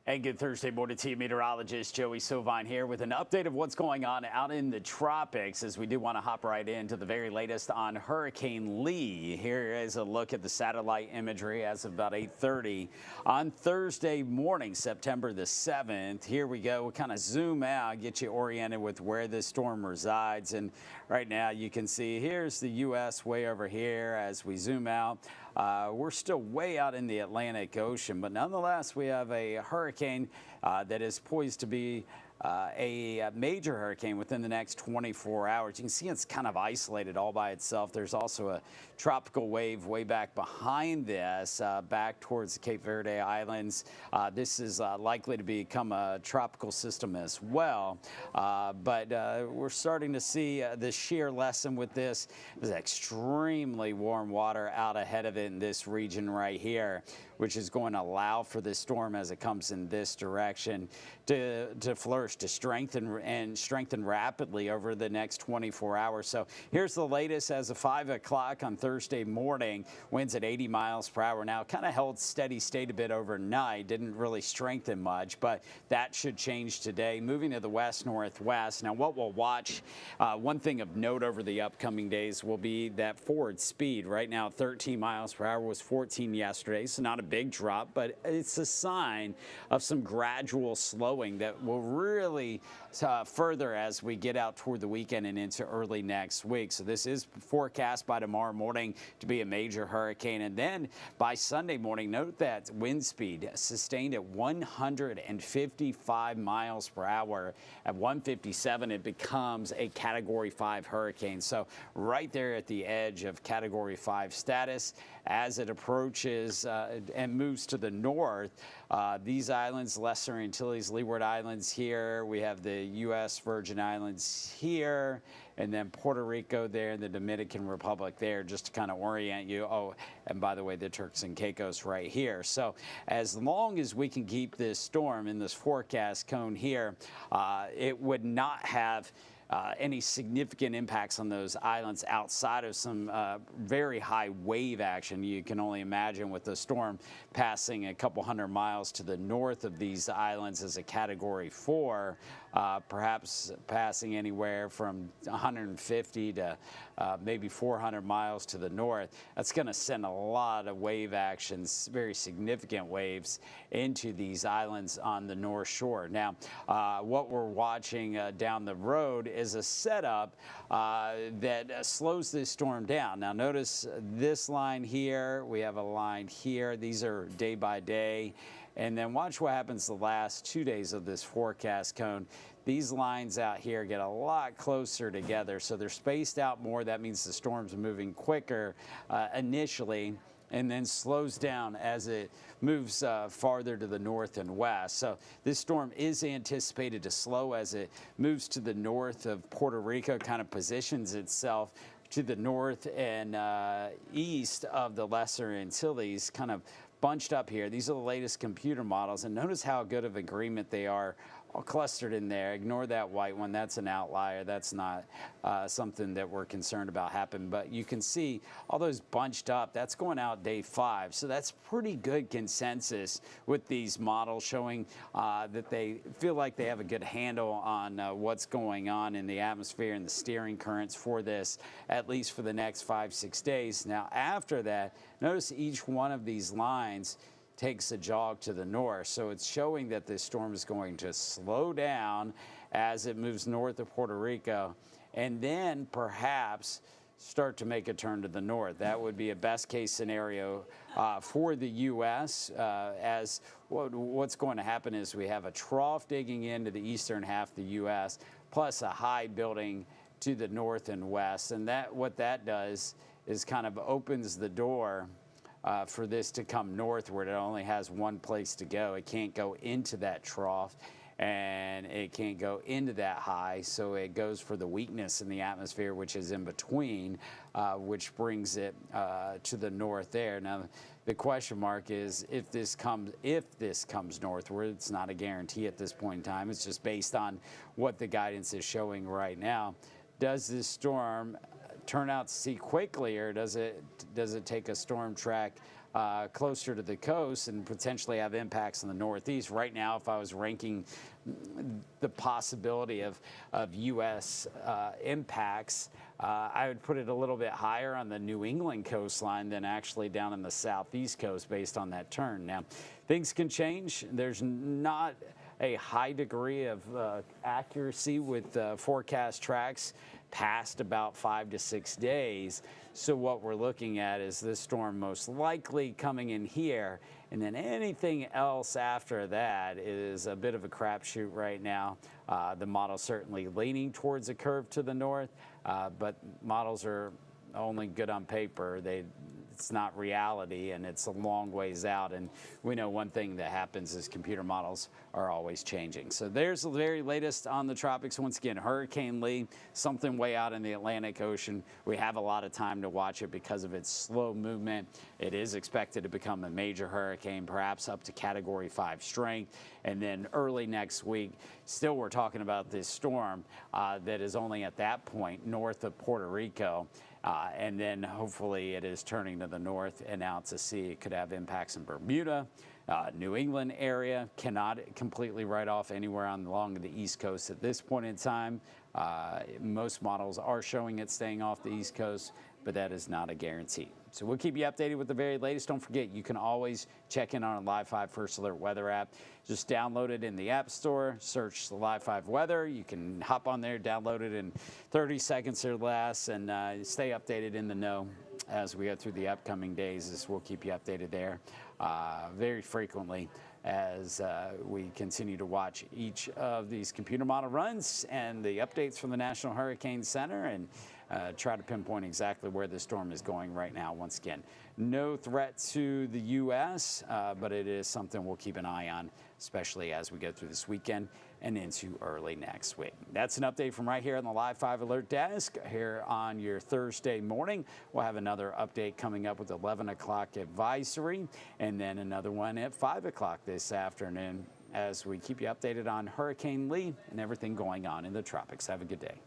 And good Thursday morning to you, meteorologist Joey Sovine here with an update of what's going on out in the tropics, as we do want to hop right into the very latest on Hurricane Lee. Here is a look at the satellite imagery as of about 8:30 on Thursday morning, September the 7th. Here we go. We'll kind of zoom out, get you oriented with where this storm resides. And right now you can see here's the U.S. way over here. As we zoom out, we're still way out in the Atlantic Ocean, but nonetheless, we have a hurricane that is poised to be a major hurricane within the next 24 hours. You can see it's kind of isolated all by itself. There's also a tropical wave way back behind this, back towards the Cape Verde Islands. This is likely to become a tropical system as well. But we're starting to see the sheer lesson with this. There's extremely warm water out ahead of it in this region right here, which is going to allow for this storm as it comes in this direction to flourish, to strengthen rapidly over the next 24 hours. So here's the latest as of 5 o'clock on Thursday morning. Winds at 80 miles per hour. Now, kind of held steady state a bit overnight. Didn't really strengthen much, but that should change today. Moving to the west-northwest. Now, what we'll watch, one thing of note over the upcoming days will be that forward speed. Right now, 13 miles per hour was 14 yesterday, so not a big drop, but it's a sign of some gradual slowing that will really further as we get out toward the weekend and into early next week. So this is forecast by tomorrow morning to be a major hurricane. And then by Sunday morning, note that wind speed sustained at 155 miles per hour. At 157, it becomes a Category 5 hurricane. So right there at the edge of Category 5 status as it approaches and moves to the north. These islands, Lesser Antilles, Leeward Islands here. We have the U.S. Virgin Islands here, and then Puerto Rico there, and the Dominican Republic there, just to kind of orient you. Oh, and by the way, the Turks and Caicos right here. So as long as we can keep this storm in this forecast cone here, it would not have any significant impacts on those islands outside of some very high wave action. You can only imagine with the storm passing a couple hundred miles to the north of these islands as a Category 4, perhaps passing anywhere from 150 to maybe 400 miles to the north. That's going to send a lot of wave actions, very significant waves, into these islands on the North Shore. Now, what we're watching down the road is a setup that slows this storm down. Now, notice this line here. We have a line here. These are day by day. And then watch what happens the last 2 days of this forecast cone. These lines out here get a lot closer together, so they're spaced out more. That means the storm's moving quicker initially, and then slows down as it moves farther to the north and west. So this storm is anticipated to slow as it moves to the north of Puerto Rico, kind of positions itself to the north and east of the Lesser Antilles, kind of bunched up here. These are the latest computer models, and notice how good of agreement they are all clustered in there. Ignore that white one. That's an outlier. That's not something that we're concerned about happening. But you can see all those bunched up. That's going out day 5. So that's pretty good consensus with these models, showing that they feel like they have a good handle on what's going on in the atmosphere and the steering currents for this, at least for the next 5-6 days. Now, after that, notice each one of these lines takes a jog to the north. So it's showing that this storm is going to slow down as it moves north of Puerto Rico, and then perhaps start to make a turn to the north. That would be a best case scenario for the U.S. As what's going to happen is we have a trough digging into the eastern half of the U.S. plus a high building to the north and west. And what that does is kind of opens the door for this to come northward. It only has one place to go. It can't go into that trough, and it can't go into that high, so it goes for the weakness in the atmosphere, which is in between, which brings it to the north there. Now, the question mark is if this comes northward. It's not a guarantee at this point in time. It's just based on what the guidance is showing right now. Does this storm turn out to sea quickly, or does it take a storm track closer to the coast and potentially have impacts in the Northeast. Right now, if I was ranking the possibility of U.S. Impacts, I would put it a little bit higher on the New England coastline than actually down in the southeast coast based on that turn. Now, things can change. There's not a high degree of accuracy with forecast tracks past about 5 to 6 days. So what we're looking at is this storm most likely coming in here, and then anything else after that is a bit of a crapshoot right now. The model's certainly leaning towards a curve to the north, but models are only good on paper. It's not reality, and it's a long ways out. And we know one thing that happens is computer models are always changing. So there's the very latest on the tropics. Once again, Hurricane Lee, something way out in the Atlantic Ocean. We have a lot of time to watch it because of its slow movement. It is expected to become a major hurricane, perhaps up to Category 5 strength. And then early next week, still we're talking about this storm that is only at that point north of Puerto Rico. And then hopefully it is turning to the north and out to sea. It could have impacts in Bermuda, New England area. Cannot completely write off anywhere along the East Coast at this point in time. Most models are showing it staying off the East Coast, but that is not a guarantee. So we'll keep you updated with the very latest. Don't forget, you can always check in on a Live 5 First Alert weather app. Just download it in the App Store, search the Live 5 weather. You can hop on there, download it in 30 seconds or less, and stay updated in the know as we go through the upcoming days, as we'll keep you updated there very frequently as we continue to watch each of these computer model runs and the updates from the National Hurricane Center, and try to pinpoint exactly where the storm is going right now. Once again, no threat to the U.S., but it is something we'll keep an eye on, especially as we go through this weekend and into early next week. That's an update from right here on the Live 5 Alert Desk here on your Thursday morning. We'll have another update coming up with 11 o'clock advisory, and then another one at 5 o'clock this afternoon as we keep you updated on Hurricane Lee and everything going on in the tropics. Have a good day.